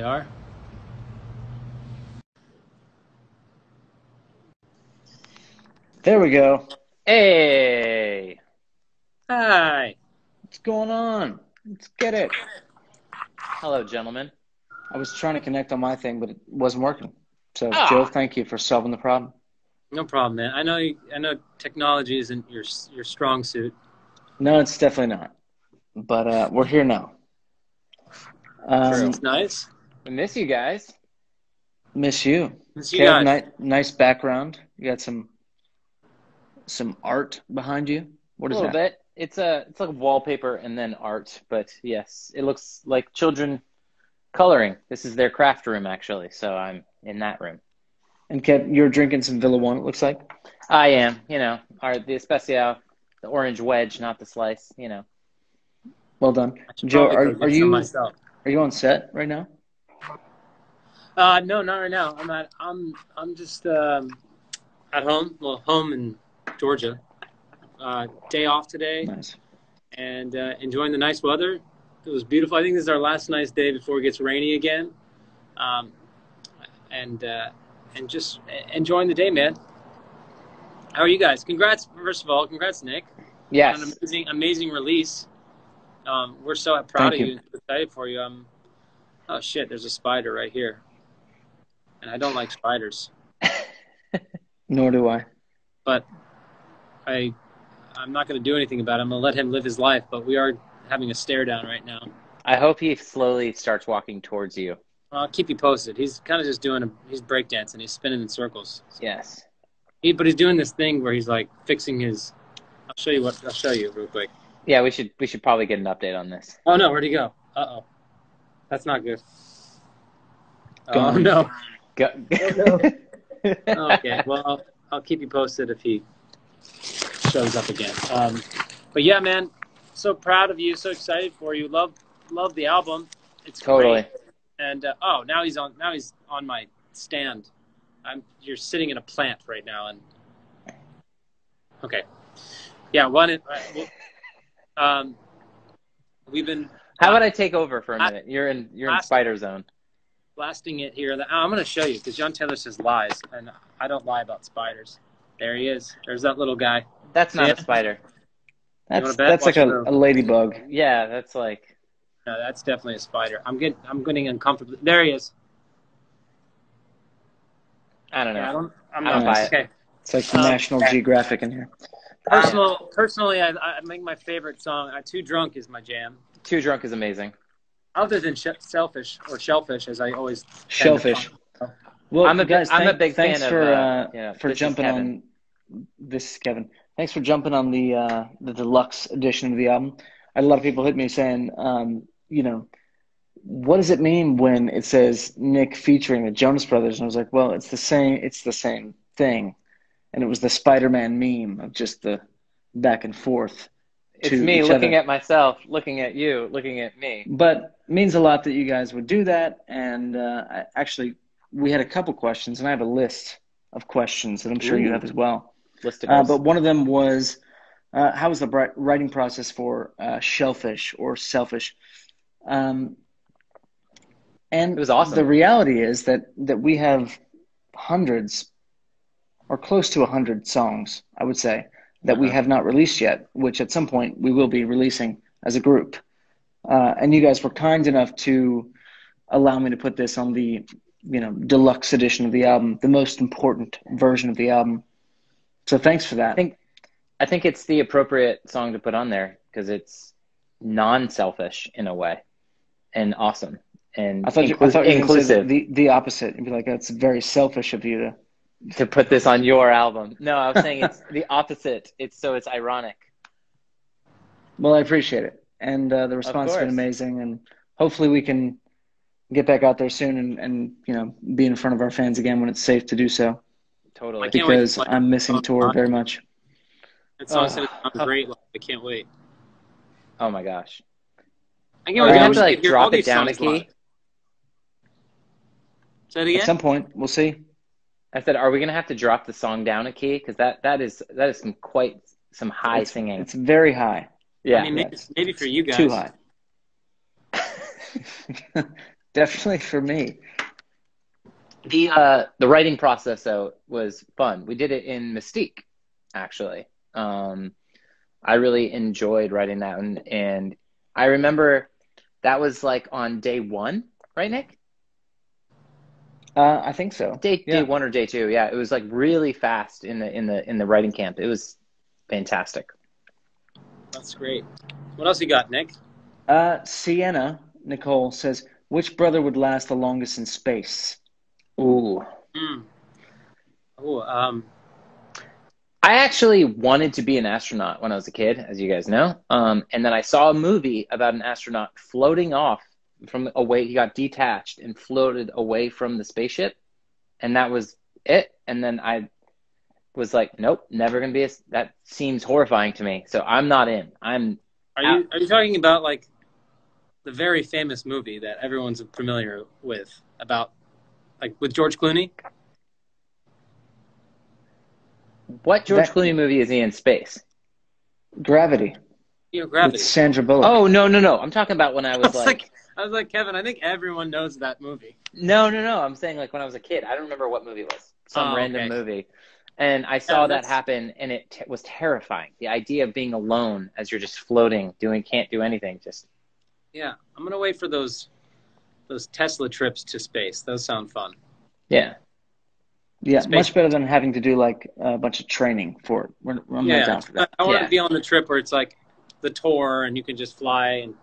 are. There we go. Hey, Hi. What's going on? Let's get it. hello, gentlemen. I was trying to connect on my thing, but it wasn't working. So, Joe, Ah, thank you for solving the problem. No problem, man. I know technology isn't your strong suit. No, it's definitely not. But we're here now. True. It's nice. We miss you guys. Miss you. It's you Kev, guys. nice background. You got some art behind you. What A is little that? bit. It's like wallpaper and then art, but yes, it looks like children coloring. This is their craft room, actually, so I'm in that room. And Kev, you're drinking some Villa One, it looks like. I am, the especial, the orange wedge, not the slice, Well done. I should Joe, probably go are get some you myself. on set right now? No, not right now. I'm just at home. Well, home in Georgia. Day off today, Nice. and enjoying the nice weather. It was beautiful. I think this is our last nice day before it gets rainy again. Um, and just enjoying the day, man. How are you guys? Congrats, first of all. Congrats, Nick. On an Yes. amazing release. We're so proud Thank of you. you and excited for you. Oh shit, there's a spider right here, and I don't like spiders, Nor do I. but I'm not going to do anything about it. I'm going to let him live his life. But we are having a stare down right now. I hope he slowly starts walking towards you. I'll keep you posted. He's kind of just he's breakdancing. He's spinning in circles. Yes. But he's doing this thing where he's like fixing his. I'll show you real quick. Yeah, we should probably get an update on this. Oh no, where'd he go? Uh-oh. That's not good. Oh Gone. no. Go. Oh, no. Okay, well I'll keep you posted if he shows up again. But yeah, man, so proud of you, so excited for you. Love the album. It's Totally. great. And now he's on my stand. You're sitting in a plant right now, and okay, yeah. We've been How about I take over for a minute? You're in spider zone. blasting it here. I'm going to show you because John Taylor says lies, and I don't lie about spiders. There he is. There's that little guy. That's not Yeah. a spider. wanna bet? That's like Watch a it go. ladybug. Yeah, that's like. No, that's definitely a spider. I'm getting uncomfortable. There he is. I don't know. Yeah, I'm I don't not buy it. okay. It's like National Geographic in here. Personally, I make my favorite song. Too Drunk is my jam. Too Drunk is amazing. Other than Selfish or Shellfish, as I always tend to Shellfish. call it. Well, I'm a guys, big thanks fan for of for This Is jumping Kevin. on. This is Kevin. Thanks for jumping on the deluxe edition of the album. I had a lot of people hit me saying, what does it mean when it says Nick featuring the Jonas Brothers? And I was like, well, it's the same thing. And it was the Spider-Man meme of just the back and forth. It's to me each looking other. at myself, looking at you, looking at me. But it means a lot that you guys would do that. And we had a couple questions, and I have a list of questions that I'm sure you have as well. Listicles. But one of them was, how was the writing process for Shellfish or Selfish? And It was awesome. The reality is that we have hundreds or close to 100 songs, I would say, that we have not released yet, which at some point we will be releasing as a group. And you guys were kind enough to allow me to put this on the, deluxe edition of the album, the most important version of the album. So thanks for that. I think it's the appropriate song to put on there because it's non-selfish in a way and awesome and I thought you were going to inclusive. say the opposite. You'd be like, that's very selfish of you to put this on your album. No, I was saying it's the opposite. It's ironic. Well, I appreciate it. And the response has been amazing. And hopefully we can get back out there soon and be in front of our fans again when it's safe to do so. Totally. Because I'm missing tour very much. That song's going to sound great. I can't wait. Oh my gosh. I We're going to have to drop it down a key. Say it again? At some point, we'll see. I said, are we going to have to drop the song down a key? Because that is some high singing. It's very high. Yeah. I mean, maybe for you guys. Too high. Definitely for me. The writing process though was fun. We did it in Mystique, actually. I really enjoyed writing that one, and I remember that was like on day one, right, Nick? I think so. Day Yeah. one or day two, yeah. It was like really fast in the writing camp. It was fantastic. That's great. What else you got, Nick? Sienna Nicole says, which brother would last the longest in space? Ooh. Oh, I actually wanted to be an astronaut when I was a kid, as you guys know. And then I saw a movie about an astronaut floating off from away. He got detached and floated away from the spaceship, and that was it. And then I was like, nope, never gonna be that seems horrifying to me. So I'm not in. I'm Are you talking about like the very famous movie that everyone's familiar with about like with George Clooney? What George Clooney movie is he in space? Gravity. Gravity. With Sandra Bullock. Oh, no. I'm talking about when I was I was like, Kevin, I think everyone knows that movie. No. I'm saying like when I was a kid. I don't remember what movie it was. Some random movie. And I saw that happen, and it was terrifying. The idea of being alone as you're just floating, can't do anything. Just yeah, I'm gonna wait for those Tesla trips to space. Those sound fun. Yeah. Yeah, much better than having to do like a bunch of training for it. I'm not down for that. I want to be on the trip where it's like the tour and you can just fly and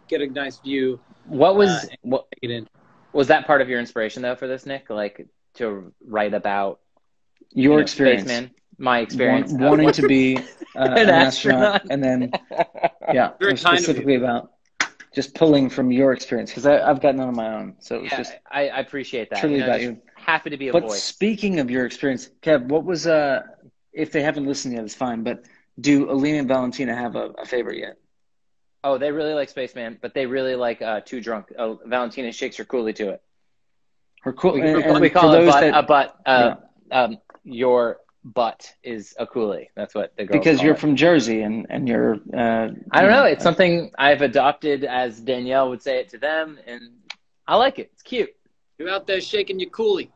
get a nice view. What was that part of your inspiration though for this, Nick? Like to write about your experience, Spaceman, my experience, wanting to be an astronaut, and then specifically about just pulling from your experience because I've got none of my own. So it's just I appreciate that. Truly about you. Happy to be a voice. But speaking of your experience, Kev, what was if they haven't listened yet, it's fine. But do Alina and Valentina have a favorite yet? Oh, they really like Spaceman, but they really like Too Drunk. Valentina shakes her coolie to it. Her cool. We call it your butt is a coolie. That's what the girls because call you're it. From Jersey and you're. I don't know. It's something I've adopted, as Danielle would say it to them, and I like it. It's cute. You're out there shaking your coolie.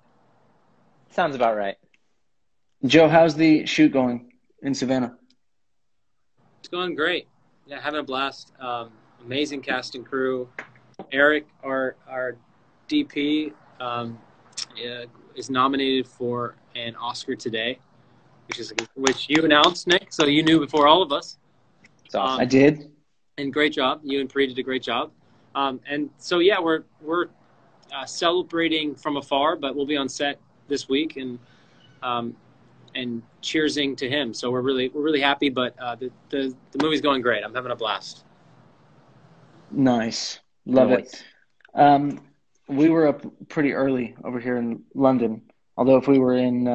Sounds about right. Joe, how's the shoot going in Savannah? It's going great. Yeah, having a blast. Amazing cast and crew. Eric, our DP, is nominated for an Oscar today, which you announced, Nick. So you knew before all of us. It's awesome. I did. And great job. You and Pri did a great job. And so yeah, we're celebrating from afar, but we'll be on set this week and cheersing to him. So we're really happy. But the movie's going great. I'm having a blast. Nice, love it. We were up pretty early over here in London. Although if we were in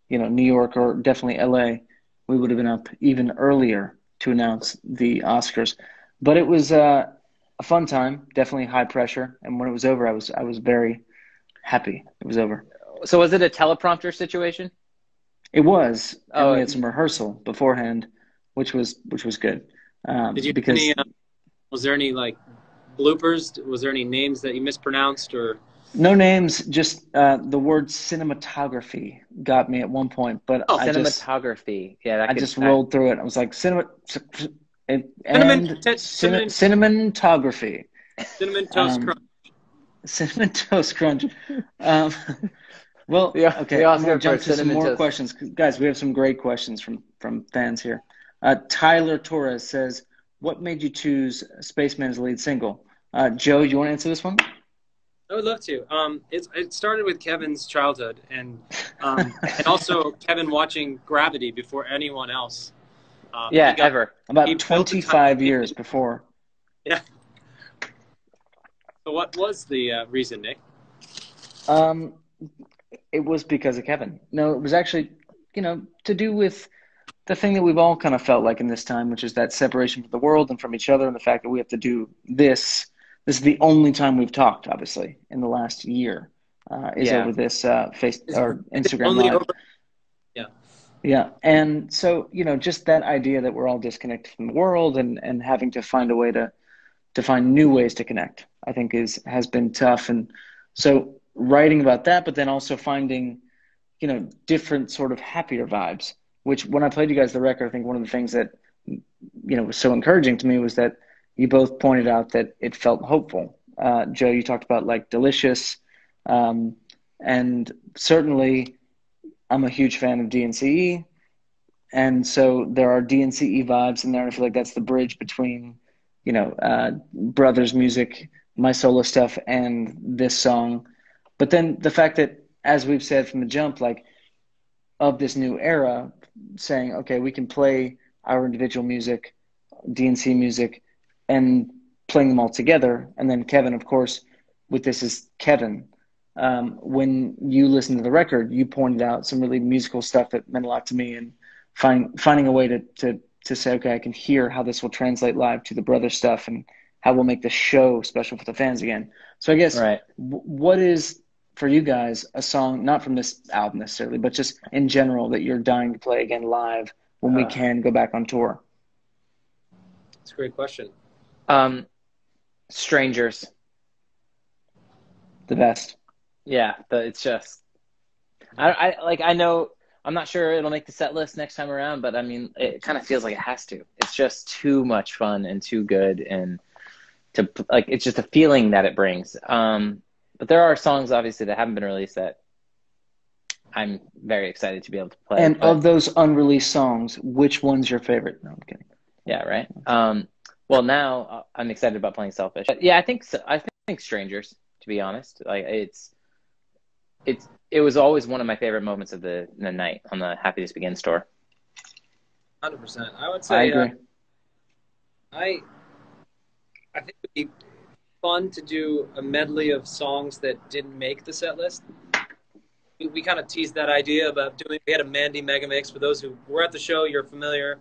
New York or definitely LA, we would have been up even earlier to announce the Oscars. But it was a fun time, definitely high pressure. And when it was over, I was very happy it was over. So was it a teleprompter situation? It was. And we had some rehearsal beforehand, which was good. Did you was there any like bloopers? Was there any names that you mispronounced or? No names, just the word cinematography got me at one point. But cinematography. I just rolled through it. I was like, cinematography. Cinnamon Toast Crunch. Cinnamon Toast Crunch. Well, yeah, okay, I'm going to jump to some more questions. Guys, we have some great questions from fans here. Tyler Torres says, what made you choose Spaceman as the lead single? Joe, you want to answer this one? I would love to. It started with Kevin's childhood and also Kevin watching Gravity before anyone else. Ever. About 25 years before. Yeah. So what was the reason, Nick? It was because of Kevin. No, it was actually, to do with the thing that we've all kind of felt like in this time, which is that separation from the world and from each other, and the fact that we have to do this. This is the only time we've talked, obviously, in the last year, over this Instagram Live. Yeah. And so, just that idea that we're all disconnected from the world and having to find a way to to find new ways to connect, I think has been tough. And so writing about that, but then also finding, different sort of happier vibes, which when I played you guys the record, I think one of the things that, was so encouraging to me was that you both pointed out that it felt hopeful. Joe, you talked about like Delicious, and certainly I'm a huge fan of DNCE. And so there are DNCE vibes in there. I feel like that's the bridge between, Brothers music, my solo stuff, and this song. But then the fact that, as we've said from the jump, like of this new era, saying, okay, we can play our individual music, DNC music, and playing them all together. And then Kevin, of course, with This Is Kevin. When you listened to the record, you pointed out some really musical stuff that meant a lot to me, and finding a way to say, okay, I can hear how this will translate live to the brother stuff and how we'll make the show special for the fans again. So I guess what is, for you guys, a song, not from this album necessarily, but just in general, that you're dying to play again live when we can go back on tour? That's a great question. Strangers. The best. Yeah, it's just, I know, I'm not sure it'll make the set list next time around, but I mean, it kind of feels like it has to. It's just too much fun and too good, and it's just a feeling that it brings. But there are songs obviously that haven't been released that I'm very excited to be able to play. And of those unreleased songs, which one's your favorite? No, I'm kidding. Yeah, right. Well, now I'm excited about playing Selfish. But yeah, I think Strangers, to be honest. Like it was always one of my favorite moments of the night on the Happy This Begins tour. 100%. I would say I agree. I think it would be fun to do a medley of songs that didn't make the set list. We kind of teased that idea about doing. We had a Mandy mega mix. For those who were at the show, you're familiar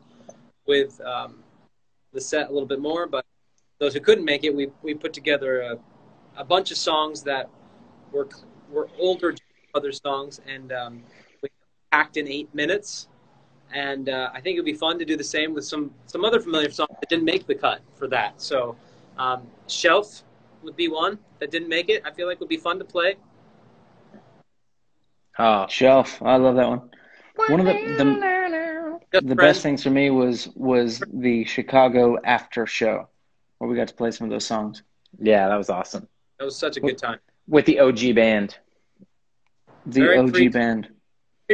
with the set a little bit more. But those who couldn't make it, we put together a bunch of songs that were older other songs, and we packed in 8 minutes. And I think it would be fun to do the same with some other familiar songs that didn't make the cut for that. So Shelf would be one that didn't make it. I feel like would be fun to play. Oh, Shelf. I love that one. One of the best things for me was the Chicago after show, where we got to play some of those songs. Yeah, that was awesome. That was such a good time. With the OG band. The OG band.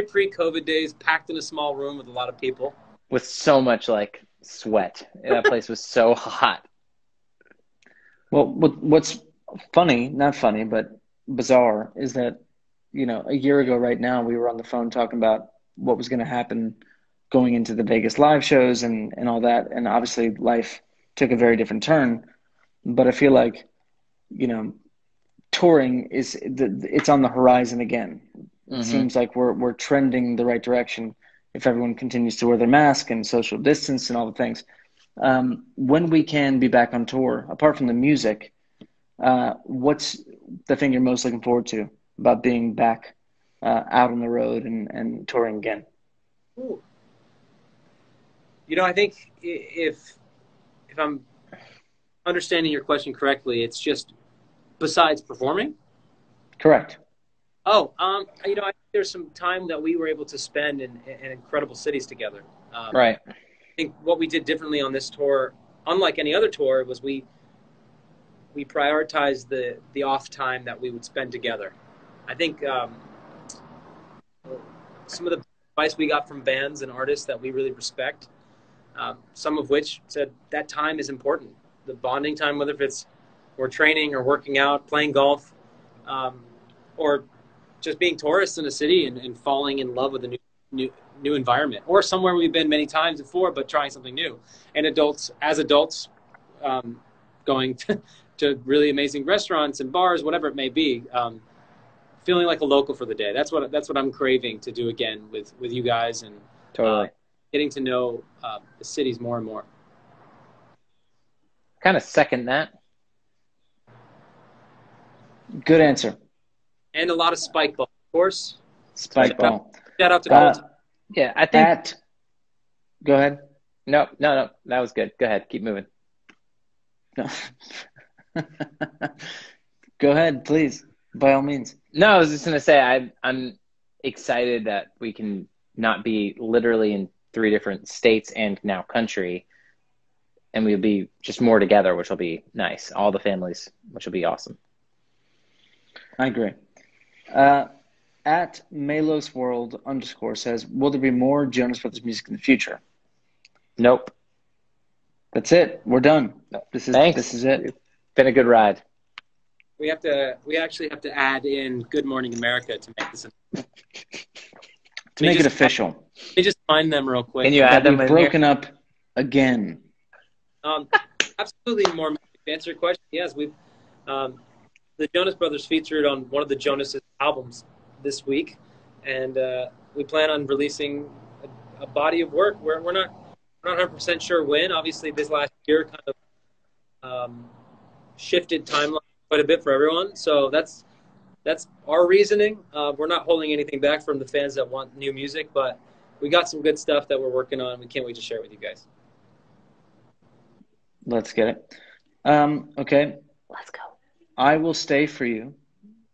Pre-COVID days, packed in a small room with a lot of people. With so much like sweat. That place was so hot. Well, what's funny, not funny, but bizarre, is that, a year ago right now, we were on the phone talking about what was going to happen going into the Vegas live shows and all that. And obviously life took a very different turn. But I feel like, touring it's on the horizon again. It seems like we're trending the right direction if everyone continues to wear their mask and social distance and all the things. When we can be back on tour, apart from the music, what's the thing you're most looking forward to about being back out on the road and touring again? Ooh. I think if I'm understanding your question correctly, it's just besides performing? Correct. Oh, I think there's some time that we were able to spend in incredible cities together. Right. I think what we did differently on this tour, unlike any other tour, was we prioritized the off time that we would spend together. I think some of the advice we got from bands and artists that we really respect, some of which said that time is important. The bonding time, whether if it's we're training or working out, playing golf, or just being tourists in a city and falling in love with a new environment, or somewhere we've been many times before, but trying something new. And adults, going to really amazing restaurants and bars, whatever it may be, feeling like a local for the day. That's what I'm craving to do again with you guys, and totally getting to know the cities more and more. Kind of second that. Good answer. And a lot of spike ball, of course. Spike ball. Shout out to Colton. Yeah, I think. Go ahead. No. That was good. Go ahead. Keep moving. Go ahead, please, by all means. No, I was just gonna say I'm excited that we can not be literally in 3 different states and now country, and we'll be just more together, which will be nice. All the families, which will be awesome. I agree. At Malos World _ says, will there be more Jonas Brothers music in the future? Nope. That's it. We're done. This is it. It's been a good ride. We actually have to add in Good Morning America to make this. To make it official. Let me just find them real quick. Can you add them in broken up again? Absolutely more. To answer your question, yes, we've the Jonas Brothers featured on one of the Jonas albums this week, and we plan on releasing a body of work. We're not 100% sure when. Obviously, this last year kind of shifted timeline quite a bit for everyone. So that's our reasoning. We're not holding anything back from the fans that want new music, but we got some good stuff that we're working on. We can't wait to share it with you guys. Let's get it. Okay. Let's go. I Will Stay For You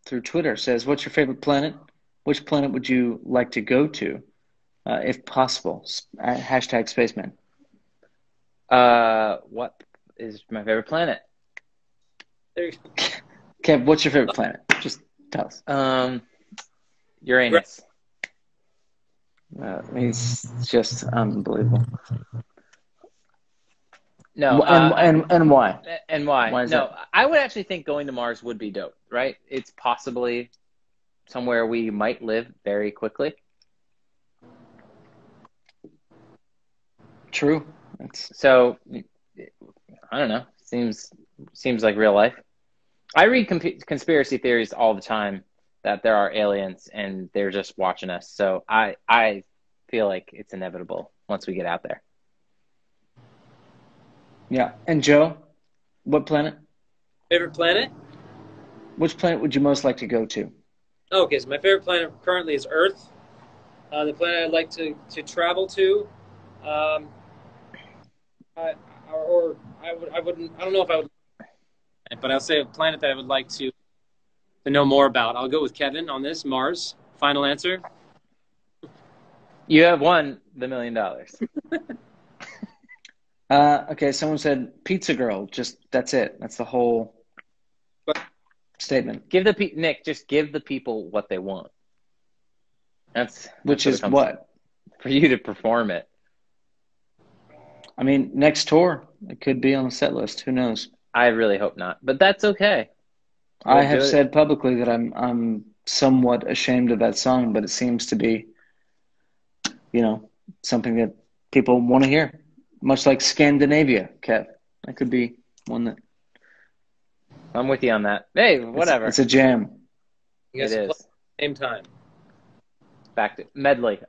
through Twitter says, what's your favorite planet? Which planet would you like to go to, if possible? Hashtag Spaceman. What is my favorite planet? There you go. Kev, what's your favorite planet? Just tell us. Uranus. He's just unbelievable. No, and why? And why? Why is no, that? I would actually think going to Mars would be dope, right? It's possibly somewhere we might live very quickly. True. So, I don't know. Seems like real life. I read conspiracy theories all the time that there are aliens and they're just watching us. So I feel like it's inevitable once we get out there. Yeah. And Joe, what planet? Favorite planet? Which planet would you most like to go to? Okay, so my favorite planet currently is Earth. The planet I'd like to travel to, I don't know if I would, but I'll say a planet that I would like to know more about. I'll go with Kevin on this, Mars. Final answer. You have won the $1 million. Okay, someone said Pizza Girl. Just that's it. That's the whole statement. Nick, just give the people what they want. Which is what? For you to perform it. I mean, next tour, it could be on the set list. Who knows? I really hope not, but that's okay. I have said publicly that I'm somewhat ashamed of that song, but it seems to be, something that people want to hear. Much like Scandinavia, Kev. That could be one that. I'm with you on that. Hey, whatever. It's a jam. You guys It play is. at the same time. Back to medley.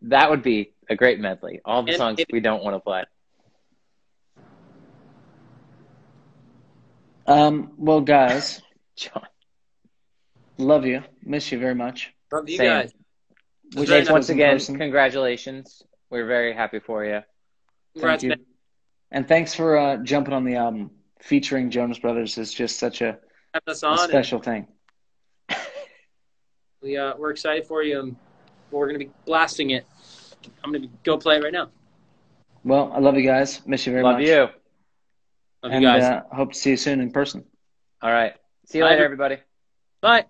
That would be a great medley. All the songs we don't want to play. Well, guys, John. love you. Miss you very much. Love you Same. guys. Nick, once again, congratulations. We're very happy for you. Thank you. And thanks for jumping on the album. Featuring Jonas Brothers is just such a special thing. We're excited for you. And we're going to be blasting it. I'm going to go play it right now. Well, I love you guys. Miss you very much. Love you. Love you guys. Hope to see you soon in person. All right. See you later, everybody. Bye.